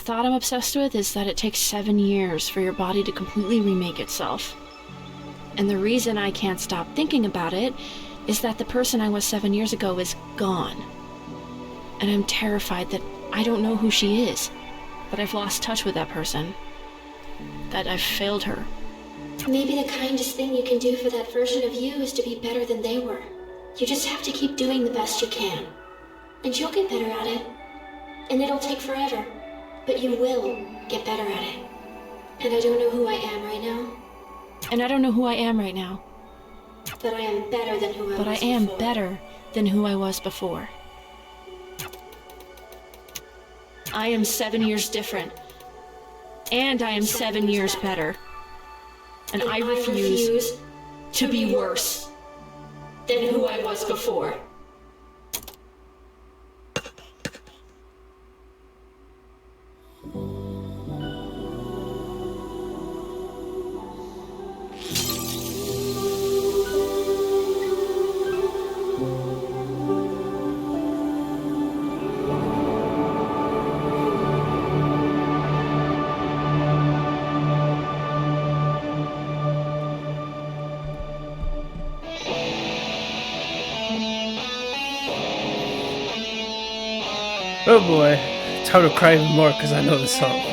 thought I'm obsessed with is that it takes 7 years for your body to completely remake itself. And the reason I can't stop thinking about it is that the person I was 7 years ago is gone. And I'm terrified that I don't know who she is, that I've lost touch with that person, that I've failed her. Maybe the kindest thing you can do for that version of you is to be better than they were. You just have to keep doing the best you can. And you'll get better at it. And it'll take forever. But you will get better at it. And I don't know who I am right now. And I don't know who I am right now. But I am better than who I was before. But I am better than who I was before. I am 7 years different. And I am 7 years better. And I refuse to be worse than who I was before. Oh boy, it's hard to cry even more because I know this song.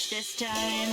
This time.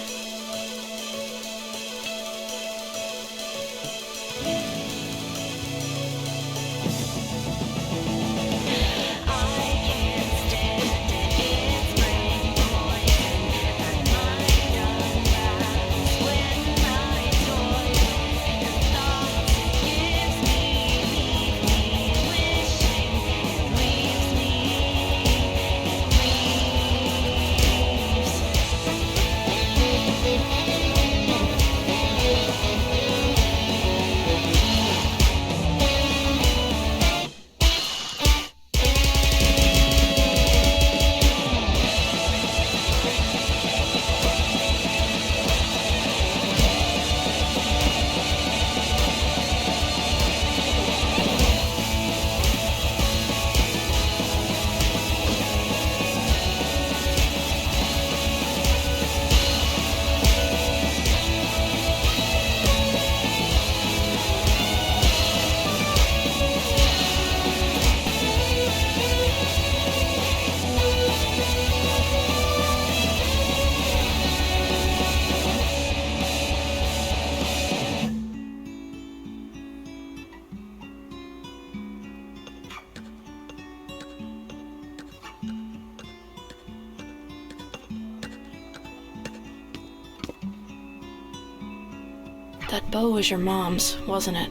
That bow was your mom's, wasn't it?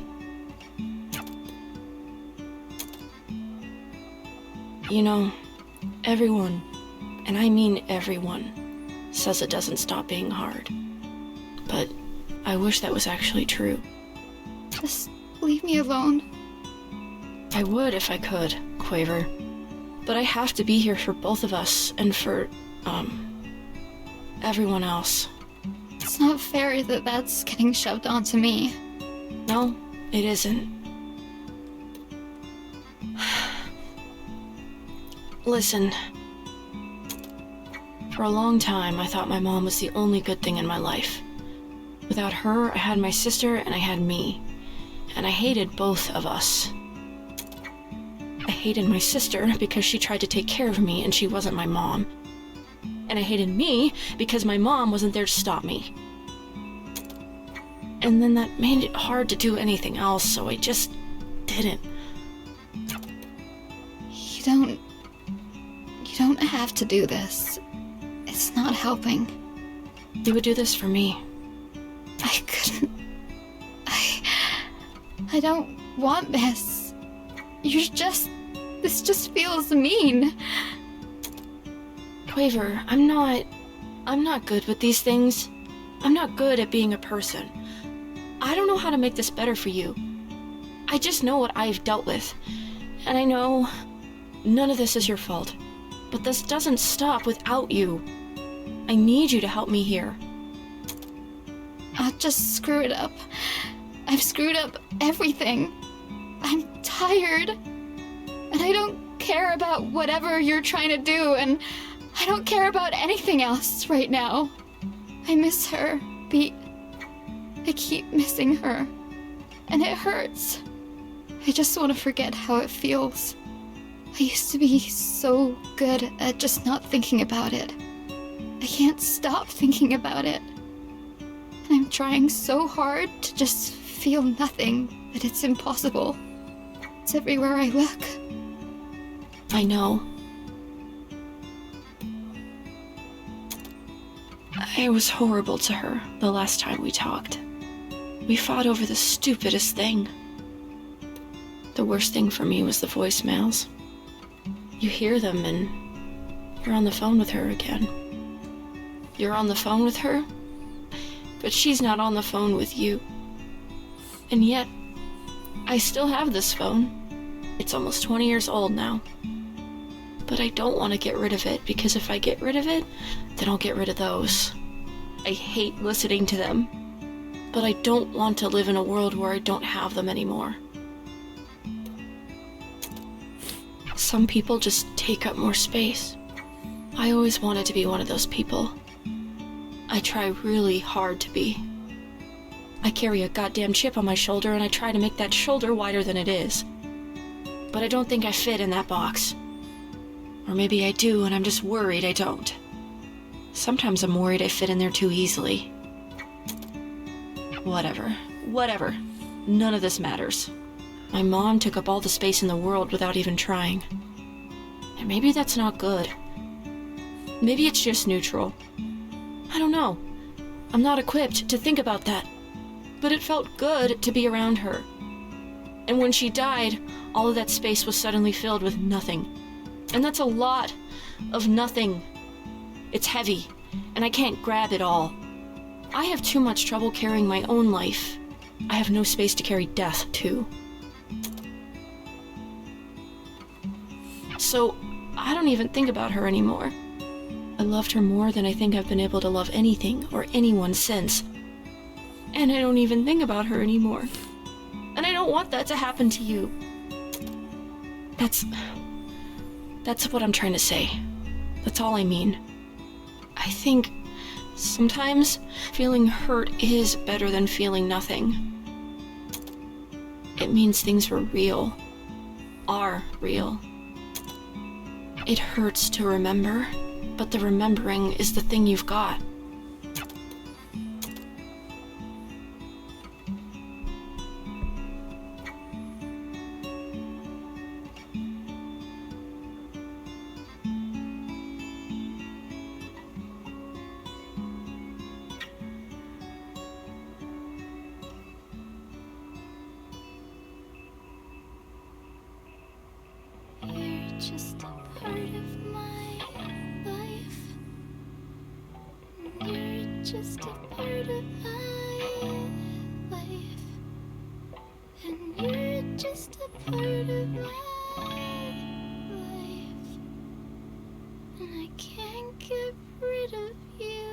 You know, everyone, and I mean everyone, says it doesn't stop being hard. But I wish that was actually true. Just leave me alone. I would if I could, Quaver. But I have to be here for both of us and for, everyone else. It's not fair that that's getting shoved onto me. No, it isn't. Listen. For a long time, I thought my mom was the only good thing in my life. Without her, I had my sister and I had me. And I hated both of us. I hated my sister because she tried to take care of me and she wasn't my mom. And I hated me because my mom wasn't there to stop me. And then that made it hard to do anything else, so I just didn't. You don't have to do this. It's not helping. You would do this for me. I couldn't. I don't want this. This just feels mean. Quaver, I'm not good with these things. I'm not good at being a person. I don't know how to make this better for you. I just know what I've dealt with. And I know none of this is your fault. But this doesn't stop without you. I need you to help me here. I'll just screw it up. I've screwed up everything. I'm tired. And I don't care about whatever you're trying to do, and I don't care about anything else right now. I miss her, Beat. I keep missing her. And it hurts. I just want to forget how it feels. I used to be so good at just not thinking about it. I can't stop thinking about it. And I'm trying so hard to just feel nothing, that it's impossible. It's everywhere I look. I know. I was horrible to her the last time we talked. We fought over the stupidest thing. The worst thing for me was the voicemails. You hear them and you're on the phone with her again. You're on the phone with her, but she's not on the phone with you. And yet, I still have this phone. It's almost 20 years old now. But I don't want to get rid of it, because if I get rid of it, then I'll get rid of those. I hate listening to them, but I don't want to live in a world where I don't have them anymore. Some people just take up more space. I always wanted to be one of those people. I try really hard to be. I carry a goddamn chip on my shoulder, and I try to make that shoulder wider than it is. But I don't think I fit in that box. Or maybe I do, and I'm just worried I don't. Sometimes I'm worried I fit in there too easily. Whatever. None of this matters. My mom took up all the space in the world without even trying. And maybe that's not good. Maybe it's just neutral. I don't know. I'm not equipped to think about that. But it felt good to be around her. And when she died, all of that space was suddenly filled with nothing. And that's a lot of nothing. It's heavy, and I can't grab it all. I have too much trouble carrying my own life. I have no space to carry death, too. So, I don't even think about her anymore. I loved her more than I think I've been able to love anything or anyone since. And I don't even think about her anymore. And I don't want that to happen to you. That's what I'm trying to say. That's all I mean. I think sometimes feeling hurt is better than feeling nothing. It means things were real. Are real. It hurts to remember, but the remembering is the thing you've got. You're just a part of my life. You're just a part of my life. And you're just a part of my life. And I can't get rid of you.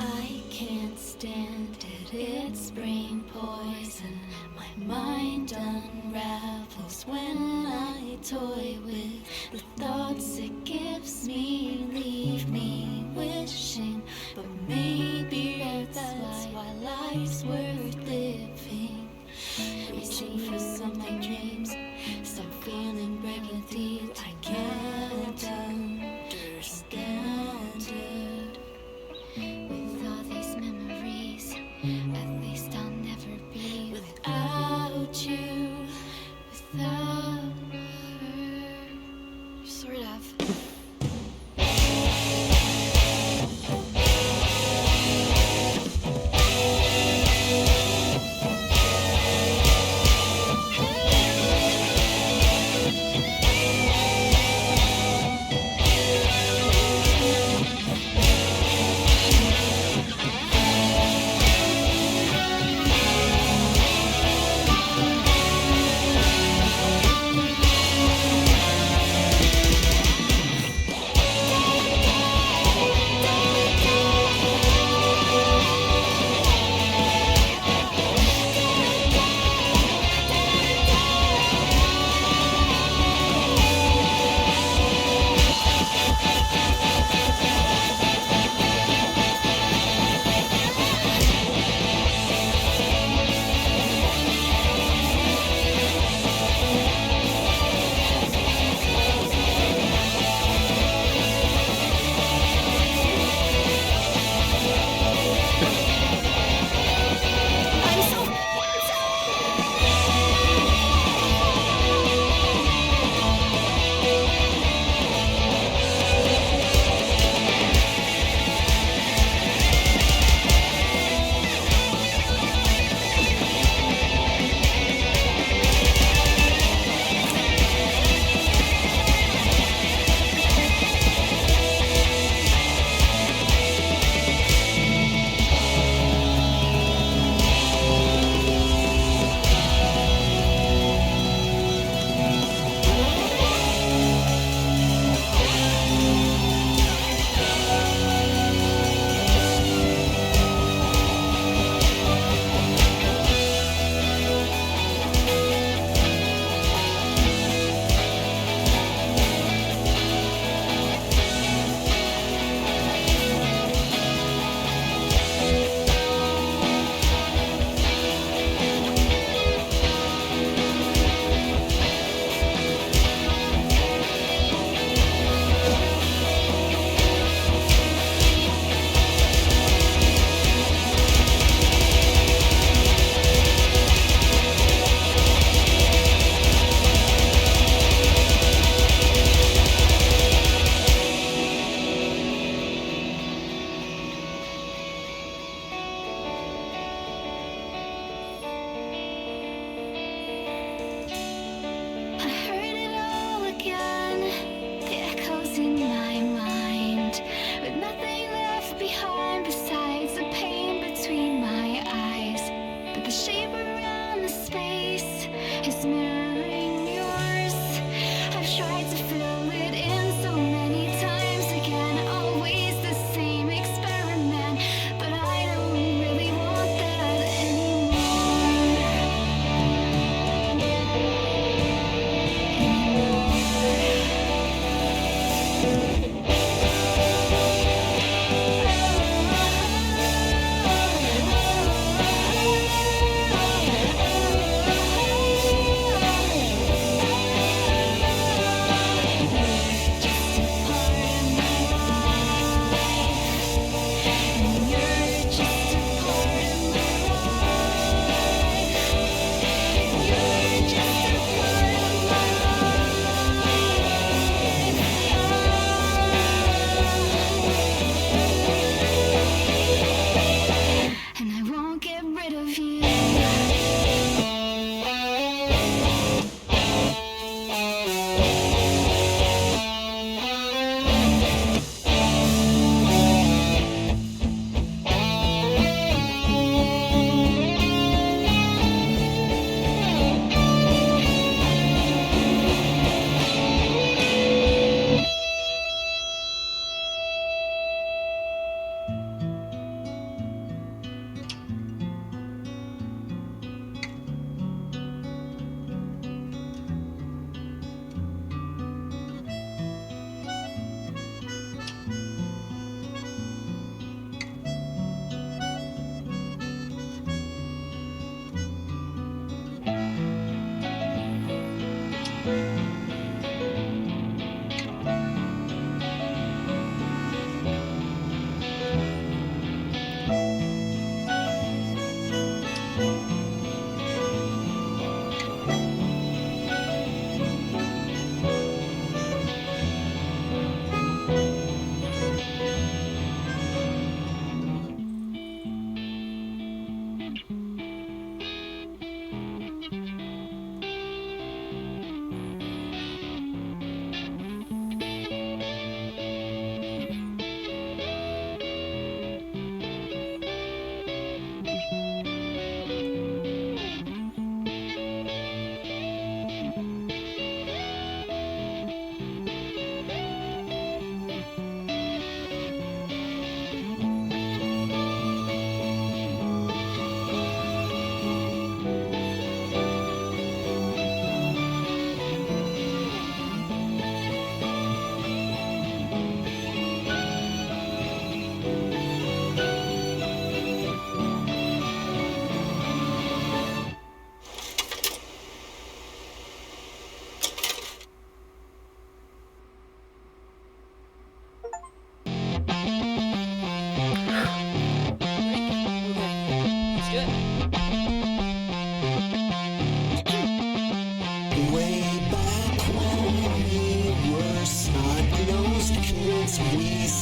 I can't stand it, it's brain poison. My mind unravels when I toy with the thoughts it gives me. Leave me wishing, but maybe that's why life's worth living. Reaching for something dreams, stop feeling breaking deep. I can't understand it. With all these memories, at least I'll never be without you, without her. Sort of.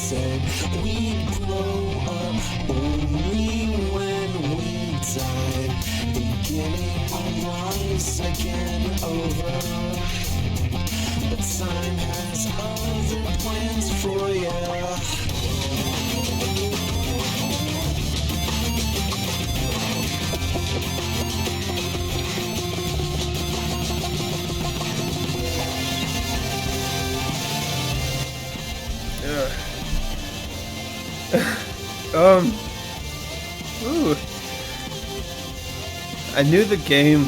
said we'd grow up only when we died. Beginning our lives again over. But time has other plans for ya. Ooh. I knew the game.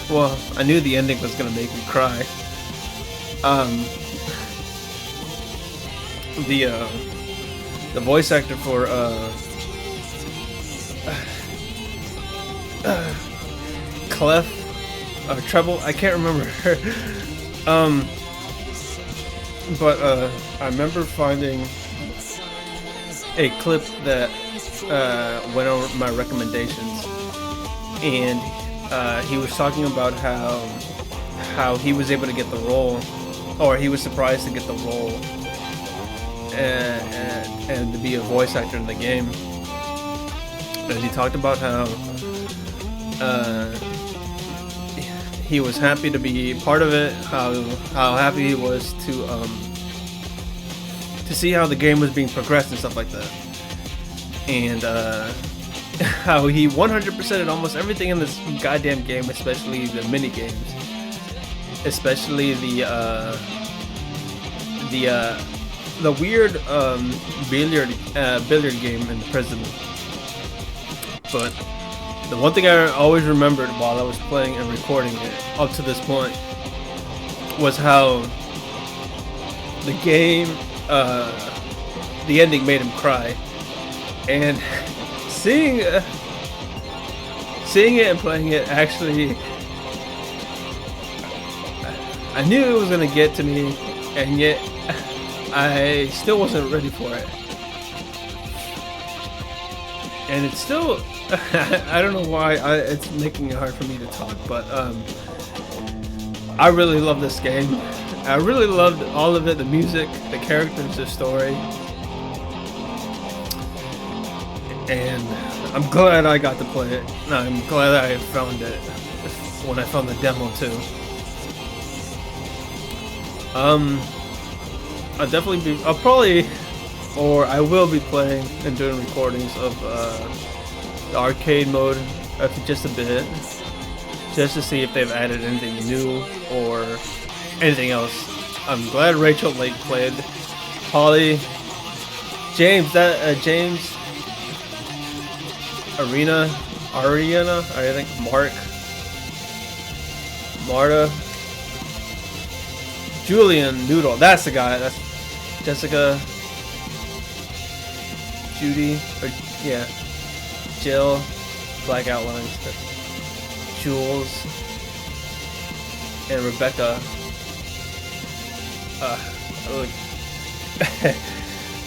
Well, I knew the ending was gonna make me cry. The voice actor for Clef, Treble, I can't remember. But I remember finding a clip that went over my recommendations, and he was talking about how he was able to get the role, or he was surprised to get the role, and to be a voice actor in the game. And he talked about how he was happy to be part of it, how happy he was to see how the game was being progressed and stuff like that, and how he 100%ed almost everything in this goddamn game, especially the mini games, especially the weird billiard game in the prison. But the one thing I always remembered while I was playing and recording it up to this point was how the game, the ending made him cry, and seeing it and playing it, actually, I knew it was gonna get to me, and yet I still wasn't ready for it. And it's still, I don't know why it's making it hard for me to talk, but I really love this game. I really loved all of it, the music, the characters, the story. And I'm glad I got to play it. And I'm glad I found it when I found the demo too. I will be playing and doing recordings of the arcade mode for just a bit, just to see if they've added anything new or anything else. I'm glad Rachel Lake played. Holly, James, James, Ariana, I think, Mark, Marta, Julian Noodle, that's the guy, that's Jessica, Judy, Jill, Black Outlines, Jules, and Rebecca.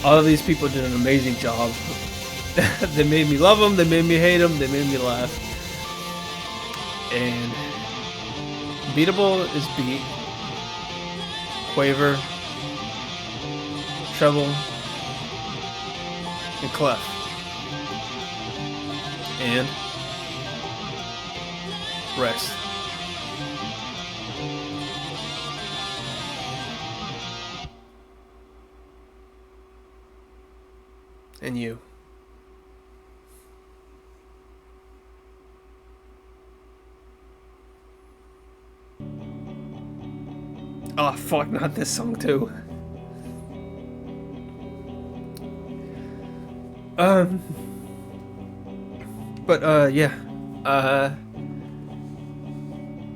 All of these people did an amazing job. They made me love them, they made me hate them, they made me laugh. And Beatable is beat, Quaver, Treble, and Clef. And rest. And you. Oh fuck, not this song too. Yeah.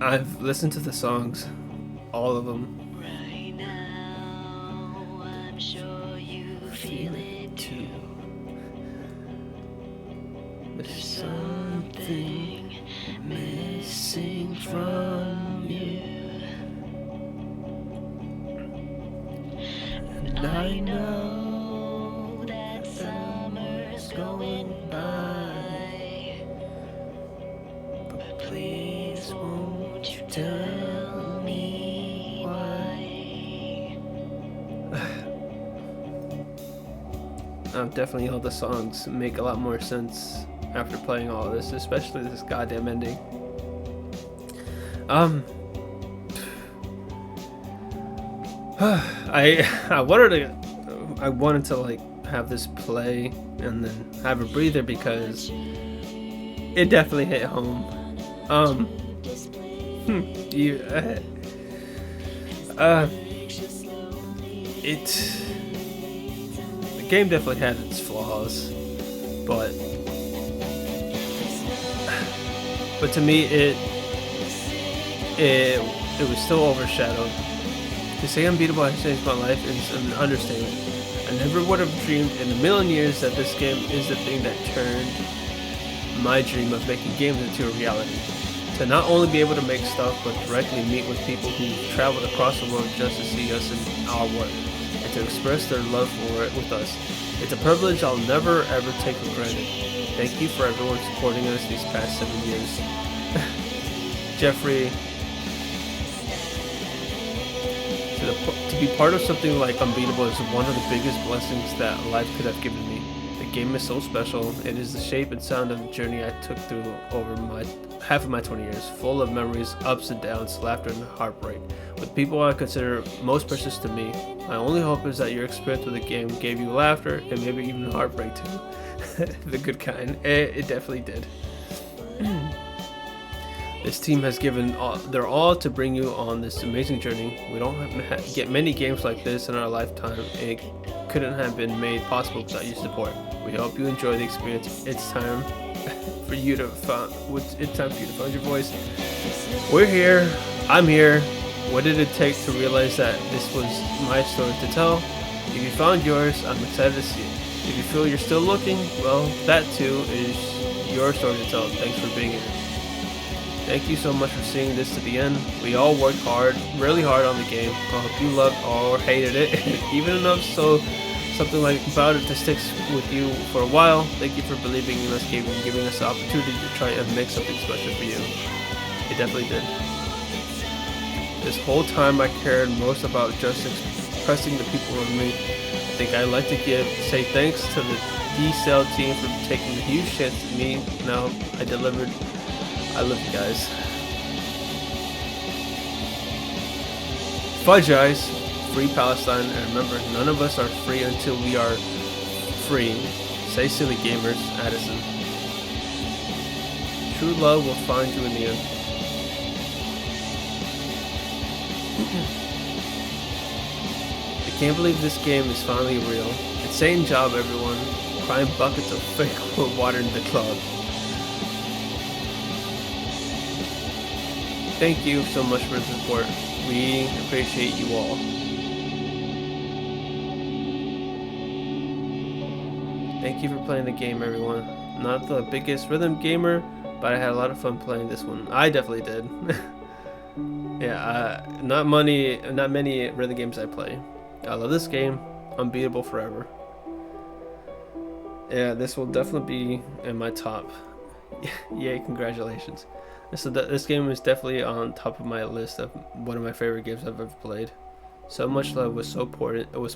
I've listened to the songs, all of them. Right now, I'm sure you feel it too. There's something missing from you, and I know that summer's going by, but please won't you tell me why? Definitely all the songs make a lot more sense after playing all of this, especially this goddamn ending. I wanted to like have this play and then have a breather because it definitely hit home. The game definitely had its flaws, but to me it was still overshadowed. To say Unbeatable has changed my life is an understatement. I never would have dreamed in a million years that this game is the thing that turned my dream of making games into a reality. To not only be able to make stuff, but directly meet with people who traveled across the world just to see us in our work, and to express their love for it with us. It's a privilege I'll never ever take for granted. Thank you for everyone supporting us these past 7 years. Jeffrey, to be part of something like Unbeatable is one of the biggest blessings that life could have given me. The game is so special. It is the shape and sound of the journey I took through over half of my 20 years, full of memories, ups and downs, laughter and heartbreak, with people I consider most precious to me. My only hope is that your experience with the game gave you laughter and maybe even heartbreak too. The good kind. It definitely did. This team has given their all to bring you on this amazing journey. We don't get many games like this in our lifetime, and it couldn't have been made possible without your support. We hope you enjoy the experience. It's time for you to find your voice. We're here. I'm here. What did it take to realize that this was my story to tell? If you found yours, I'm excited to see it. If you feel you're still looking, well, that too is your story to tell. Thanks for being here. Thank you so much for seeing this to the end. We all worked hard, really hard on the game. I hope you loved or hated it, even enough so something like about it to stick with you for a while. Thank you for believing in us, giving us the opportunity to try and make something special for you. It definitely did. This whole time I cared most about just expressing the people around me. I think I'd like to say thanks to the D-Cell team for taking a huge chance at me. Now I delivered. I love you guys. Fudge Eyes, free Palestine, and remember, none of us are free until we are free. Stay silly, gamers. Addison. True love will find you in the end. I can't believe this game is finally real. Insane job, everyone. Crying buckets of fake water in the club. Thank you so much for the support. We appreciate you all. Thank you for playing the game, everyone. Not the biggest rhythm gamer, but I had a lot of fun playing this one. I definitely did. Yeah, not many rhythm games I play. I love this game. Unbeatable forever. Yeah, this will definitely be in my top. Yay, congratulations. So this game is definitely on top of my list of one of my favorite games I've ever played. So much love was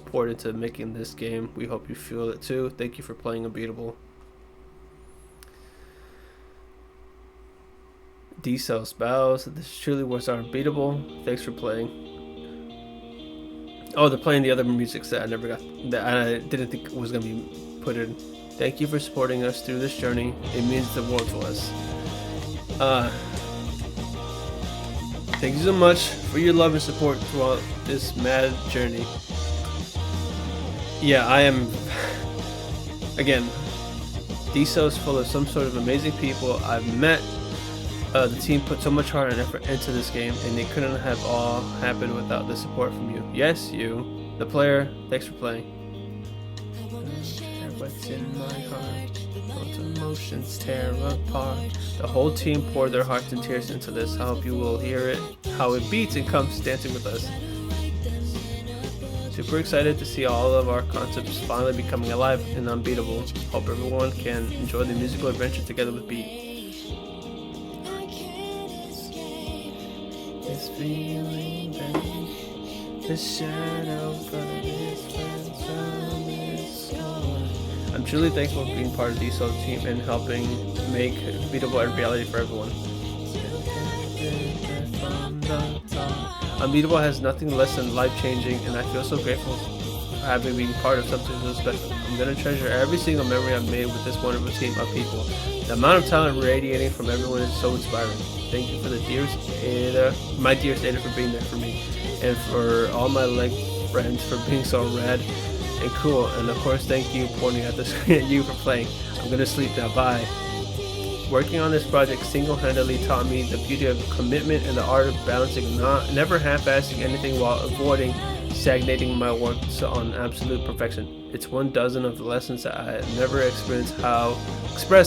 poured into making this game. We hope you feel it too. Thank you for playing Unbeatable. D-Cell Spouse, this truly was Unbeatable. Thanks for playing. Oh, they're playing the other music that I never got, that I didn't think was gonna be put in. Thank you for supporting us through this journey. It means the world to us. Thank you so much for your love and support throughout this mad journey. Yeah, I am. Again, D-Cell is full of some sort of amazing people I've met. The team put so much heart and effort into this game, and it couldn't have all happened without the support from you. Yes, you, the player. Thanks for playing. What's in my heart? Thoughts, emotions tear apart. The whole team poured their hearts and tears into this. I hope you will hear it, how it beats and comes dancing with us. Super excited to see all of our concepts finally becoming alive and unbeatable. Hope everyone can enjoy the musical adventure together with Beat. This feeling that the shadow, but it's from its gone. I'm truly thankful for being part of the DSO team and helping make Unbeatable a reality for everyone. Unbeatable has nothing less than life-changing, and I feel so grateful for having been part of something so special. I'm going to treasure every single memory I've made with this wonderful team of people. The amount of talent radiating from everyone is so inspiring. Thank you for the dearest Ada, my dearest Ada, for being there for me, and for all my friends for being so rad and cool. And of course, thank you, pointing at the screen at you, for playing. I'm gonna sleep now. Bye. Working on this project single-handedly taught me the beauty of commitment and the art of balancing, never half-assing anything while avoiding stagnating my work on absolute perfection. It's 1 dozen of the lessons that I never expressed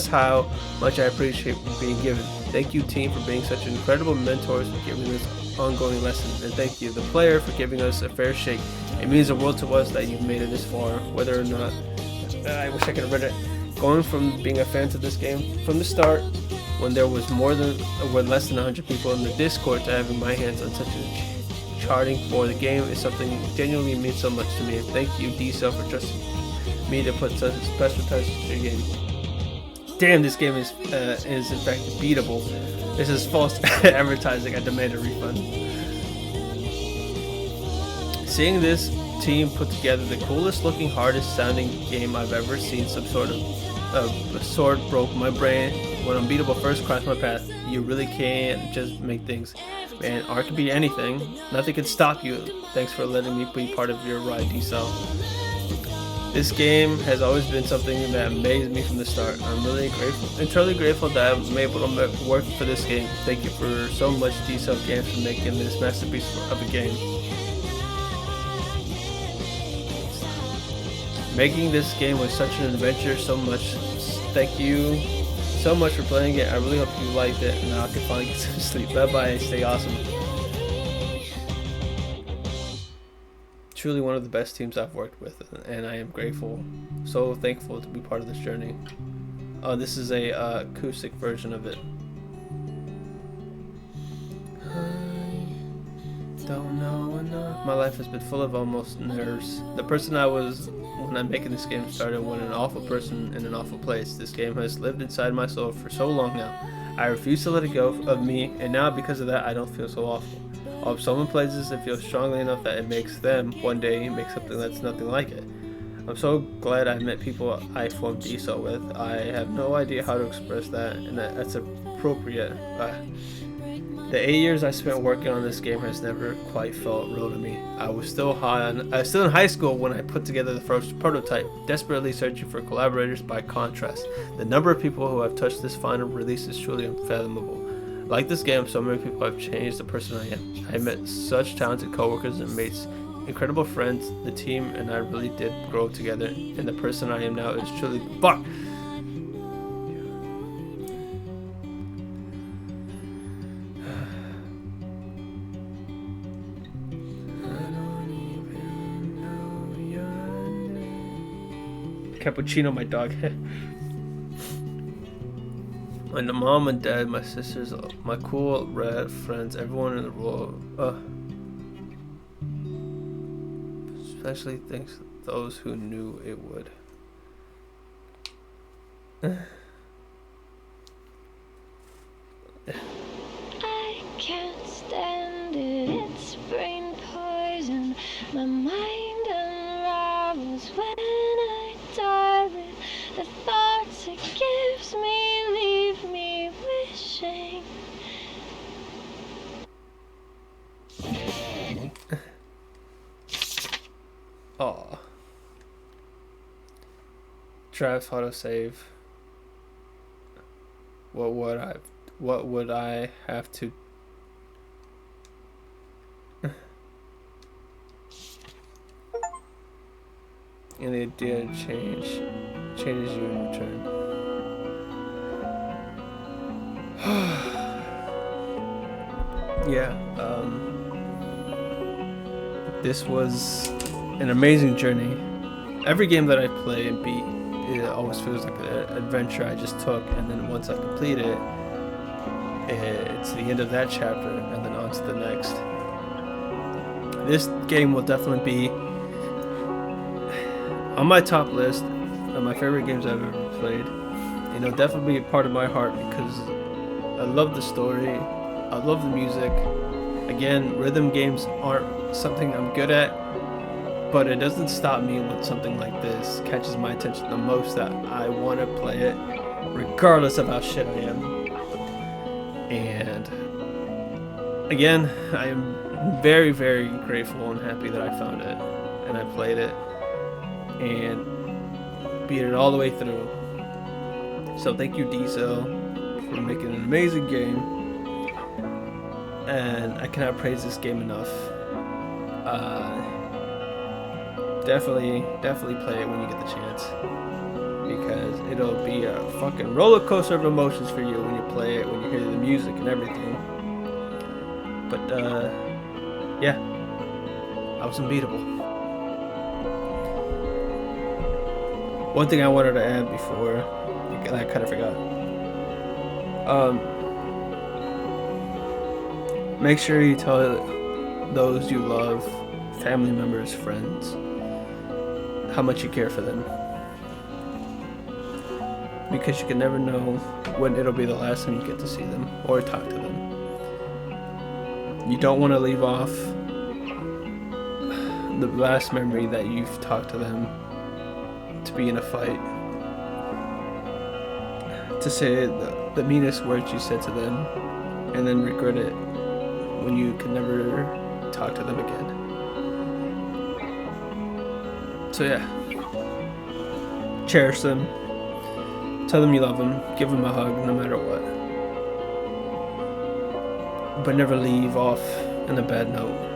how much I appreciate being given. Thank you, team, for being such incredible mentors, for giving this ongoing lesson, and thank you, the player, for giving us a fair shake. It means the world to us that you've made it this far, whether or not. I wish I could have read it. Going from being a fan to this game from the start, when there was less than 100 people in the Discord, to having my hands on such a charting for the game is something genuinely means so much to me. And thank you, DSO, for trusting me to put such a special touch to your game. Damn, this game is in fact beatable. This is false advertising. I demand a refund. Seeing this team put together the coolest looking, hardest sounding game I've ever seen, some sort of sword broke my brain when Unbeatable first crossed my path. You really can't just make things. Man, art can be anything. Nothing can stop you. Thanks for letting me be part of your ride, D-Cell. This game has always been something that amazed me from the start. I'm really grateful, entirely grateful that I'm able to work for this game. Thank you for so much, D-Cell Games, for making this masterpiece of a game. Making this game was such an adventure, so much. Thank you so much for playing it. I really hope you liked it, and now I can finally get some sleep. Bye bye, stay awesome. Truly one of the best teams I've worked with, and I am grateful, so thankful to be part of this journey. This is a acoustic version of it. Don't know enough. My life has been full of almost nerves. The person I was when I'm making this game started when an awful person in an awful place. This game has lived inside my soul for so long now. I refuse to let it go of me, and now because of that I don't feel so awful. If someone plays this and feels strongly enough that it makes them one day make something that's nothing like it. I'm so glad I met people I formed DSO with. I have no idea how to express that, and that's appropriate. The 8 years I spent working on this game has never quite felt real to me. I was still in high school when I put together the first prototype, desperately searching for collaborators. By contrast, the number of people who have touched this final release is truly unfathomable. Like this game, so many people have changed the person I am. I met such talented coworkers and mates, incredible friends. The team and I really did grow together, and the person I am now is truly fuck. Cappuccino, my dog. And the mom and dad, my sisters, my cool rad friends, everyone in the world, especially thanks to those who knew it would. I can't stand it, it's brain poison. My mind unravels when I dive in. The thoughts it gives me leave me wishing. Aw. Draft autosave. What would I have to and the idea changes you in return. Yeah, this was an amazing journey. Every game that I play and beat, it always feels like an adventure I just took, and then once I complete it, it's the end of that chapter, and then on to the next. This game will definitely be on my top list my favorite games I've ever played. You know, definitely a part of my heart because I love the story, I love the music. Again, rhythm games aren't something I'm good at, but it doesn't stop me when something like this catches my attention the most that I want to play it, regardless of how shit I am. And again, I am very, very grateful and happy that I found it and I played it and beat it all the way through. So thank you, Diesel, for making an amazing game, and I cannot praise this game enough. Definitely play it when you get the chance, because it'll be a fucking roller coaster of emotions for you when you play it, when you hear the music and everything. But yeah, I was unbeatable. One thing I wanted to add before, I kind of forgot. Make sure you tell those you love, family members, friends, how much you care for them. Because you can never know when it'll be the last time you get to see them or talk to them. You don't want to leave off the last memory that you've talked to them to be in a fight, to say the meanest words you said to them and then regret it when you can never talk to them again. So yeah, cherish them, tell them you love them, give them a hug no matter what, but never leave off on a bad note.